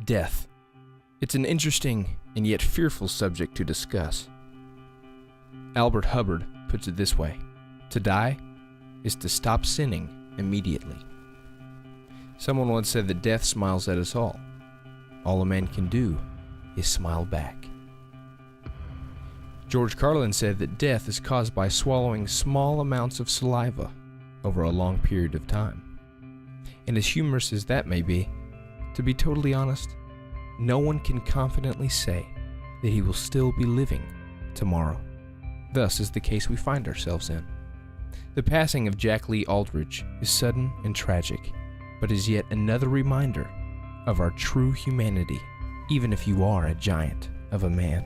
Death. It's an interesting and yet fearful subject to discuss. Albert Hubbard puts it this way: to die is to stop sinning immediately. Someone once said that death smiles at us all. All a man can do is smile back. George Carlin said that death is caused by swallowing small amounts of saliva over a long period of time. And as humorous as that may be, to be totally honest, no one can confidently say that he will still be living tomorrow. Thus is the case we find ourselves in. The passing of Jack Lee Auldridge is sudden and tragic, but is yet another reminder of our true humanity, even if you are a giant of a man.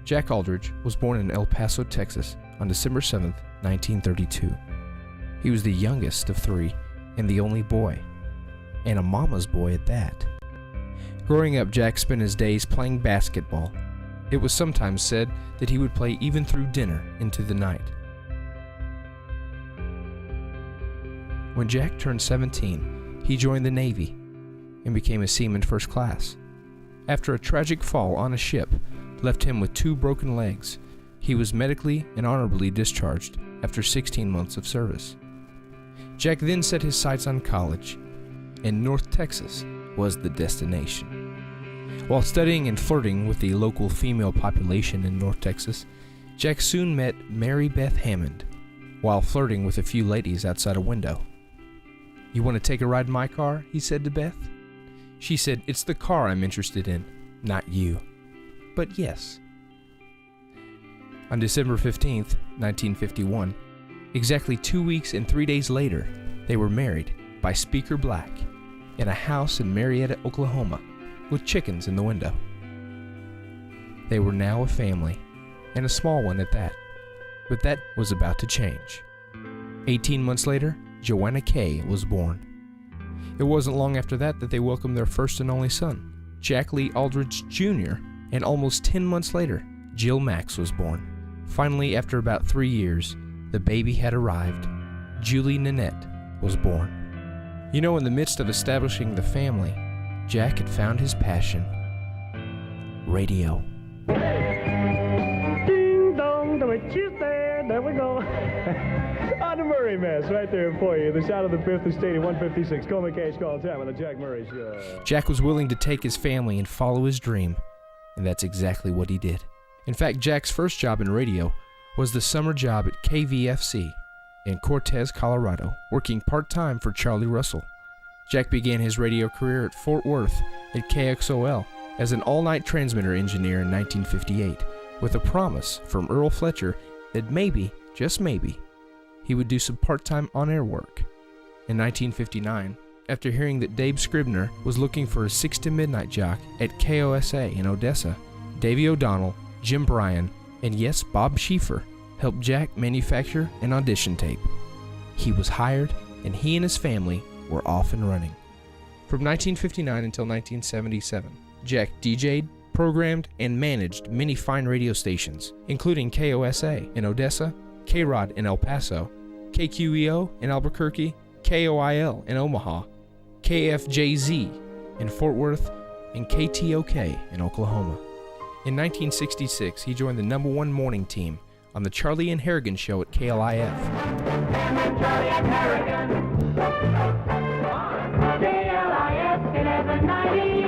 Jack Auldridge was born in El Paso, Texas on December 7, 1932. He was the youngest of three and the only boy, and a mama's boy at that. Growing up, Jack spent his days playing basketball. It was sometimes said that he would play even through dinner into the night. When Jack turned 17, he joined the Navy and became a seaman first class. After a tragic fall on a ship left him with 2 broken legs, he was medically and honorably discharged after 16 months of service. Jack then set his sights on college, and North Texas was the destination. While studying and flirting with the local female population in North Texas, Jack soon met Mary Beth Hammond while flirting with a few ladies outside a window. "You want to take a ride in my car?" he said to Beth. She said, "It's the car I'm interested in, not you." But yes. On December 15th, 1951, exactly 2 weeks and 3 days later, they were married by Speaker Black in a house in Marietta, Oklahoma, with chickens in the window. They were now a family, and a small one at that. But that was about to change. 18 months later, Joanna Kay was born. It wasn't long after that they welcomed their first and only son, Jack Lee Auldridge Jr., and almost 10 months later, Jill Max was born. Finally, after about 3 years, the baby had arrived. Julie Nanette was born. You know, in the midst of establishing the family, Jack had found his passion: radio. Ding dong, there we go. On the Murray Mess, right there for you. The sound of the 5th Estate at 156. Cole McKay's Call Time on the Jack Murray Show. Jack was willing to take his family and follow his dream, and that's exactly what he did. In fact, Jack's first job in radio was the summer job at KVFC in Cortez, Colorado, working part-time for Charlie Russell. Jack began his radio career at Fort Worth at KXOL as an all-night transmitter engineer in 1958, with a promise from Earl Fletcher that maybe, just maybe, he would do some part-time on-air work. In 1959, after hearing that Dave Scribner was looking for a 6 to midnight jock at KOSA in Odessa, Davey O'Donnell, Jim Bryan, and yes, Bob Schieffer helped Jack manufacture an audition tape. He was hired, and he and his family were off and running. From 1959 until 1977, Jack DJ'd, programmed, and managed many fine radio stations, including KOSA in Odessa, K-Rod in El Paso, KQEO in Albuquerque, KOIL in Omaha, KFJZ in Fort Worth, and KTOK in Oklahoma. In 1966, he joined the #1 morning team on the Charlie and Harrigan Show at KLIF. Charlie and Harrigan. KLIF 1190.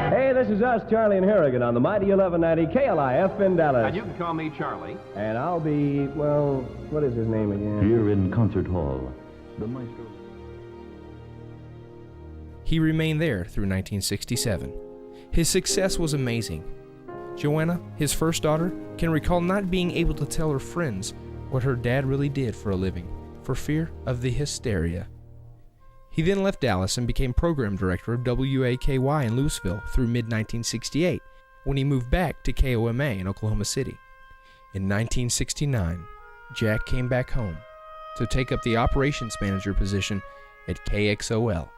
Hey, this is us, Charlie and Harrigan, on the mighty 1190 KLIF in Dallas. And you can call me Charlie. And I'll be, well, what is his name again? Here in Concert Hall, the maestro. He remained there through 1967. His success was amazing. Joanna, his first daughter, can recall not being able to tell her friends what her dad really did for a living, for fear of the hysteria. He then left Dallas and became program director of WAKY in Louisville through mid-1968, when he moved back to KOMA in Oklahoma City. In 1969, Jack came back home to take up the operations manager position at KXOL,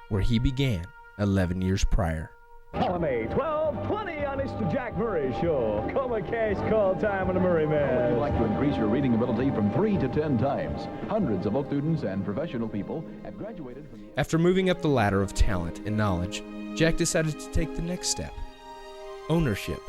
where he began 11 years prior. Column A, 1220 on everyone. It's the Jack Murray Show. Come a cash call time on the Murray Mass. Would you like to increase your reading ability from 3 to 10 times? Hundreds of book students and professional people have graduated from the... After moving up the ladder of talent and knowledge, Jack decided to take the next step: ownership.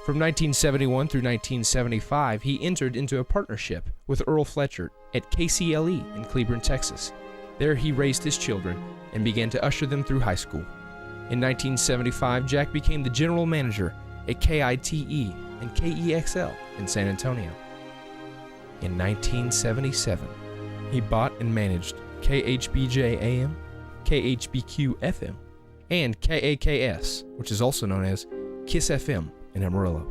From 1971 through 1975, he entered into a partnership with Earl Fletcher at KCLE in Cleburne, Texas. There he raised his children and began to usher them through high school. In 1975, Jack became the general manager at KITE and KEXL in San Antonio. In 1977, he bought and managed KHBJ AM, KHBQ FM, and KAKS, which is also known as KISS FM in Amarillo.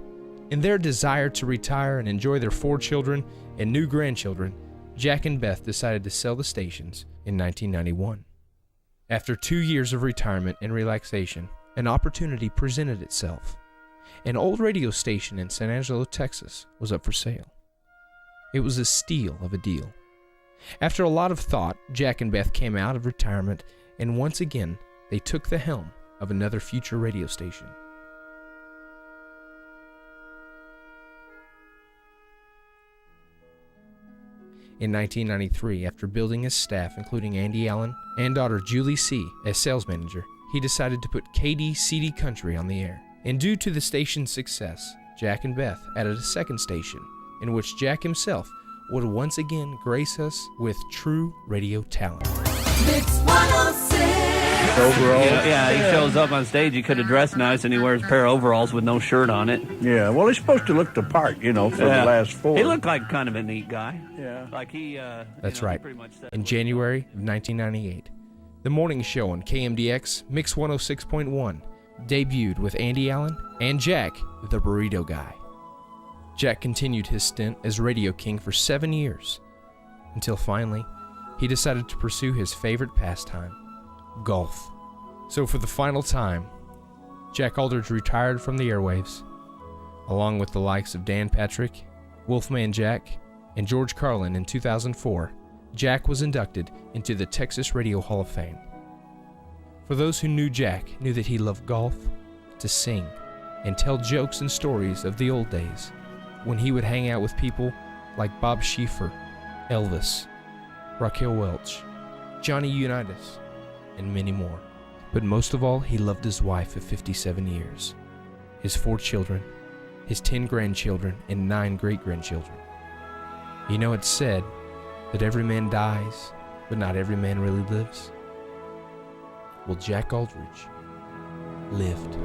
In their desire to retire and enjoy their 4 children and new grandchildren, Jack and Beth decided to sell the stations in 1991. After 2 years of retirement and relaxation, an opportunity presented itself. An old radio station in San Angelo, Texas, was up for sale. It was a steal of a deal. After a lot of thought, Jack and Beth came out of retirement, and once again, they took the helm of another future radio station. In 1993, after building his staff, including Andy Allen and daughter Julie C. as sales manager, he decided to put KDCD Country on the air. And due to the station's success, Jack and Beth added a second station, in which Jack himself would once again grace us with true radio talent. Mix 106. Overalls. Yeah, he shows up on stage. He could have dressed nice, and he wears a pair of overalls with no shirt on it. Yeah, well, he's supposed to look the part, for the last 4. He looked like kind of a neat guy. Yeah. Like he. That's he right. pretty much said In what- January of 1998, the morning show on KMDX Mix 106.1 debuted with Andy Allen and Jack, the Burrito Guy. Jack continued his stint as Radio King for 7 years, until finally, he decided to pursue his favorite pastime, golf. So for the final time, Jack Auldridge retired from the airwaves, along with the likes of Dan Patrick, Wolfman Jack, and George Carlin in 2004. Jack was inducted into the Texas Radio Hall of Fame. For those who knew Jack, knew that he loved golf, to sing, and tell jokes and stories of the old days, when he would hang out with people like Bob Schieffer, Elvis, Raquel Welch, Johnny Unitas, and many more. But most of all, he loved his wife of 57 years, his 4 children, his 10 grandchildren, and 9 great-grandchildren. You know, it's said that every man dies, but not every man really lives. Well, Jack Auldridge lived.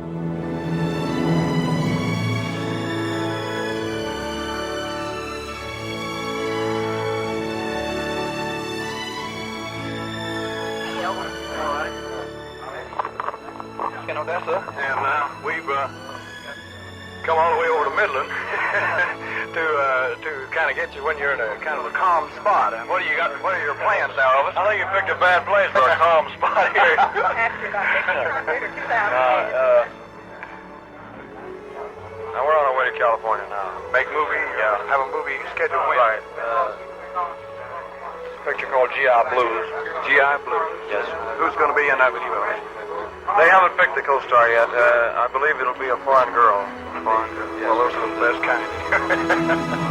Odessa, and we've come all the way over to Midland to kind of get you when you're in a kind of a calm spot. And what do you got? What are your plans now, Elvis? I think you picked a bad place for a calm spot here. Now we're on our way to California now. Make movie, have a movie scheduled. Right. Picture called GI Blues. GI Blues. Yes. Who's going to be in that with you, Elvis? They haven't picked the co-star yet. I believe it'll be a foreign girl. Foreign girl. Yes. Well, those are the best kind.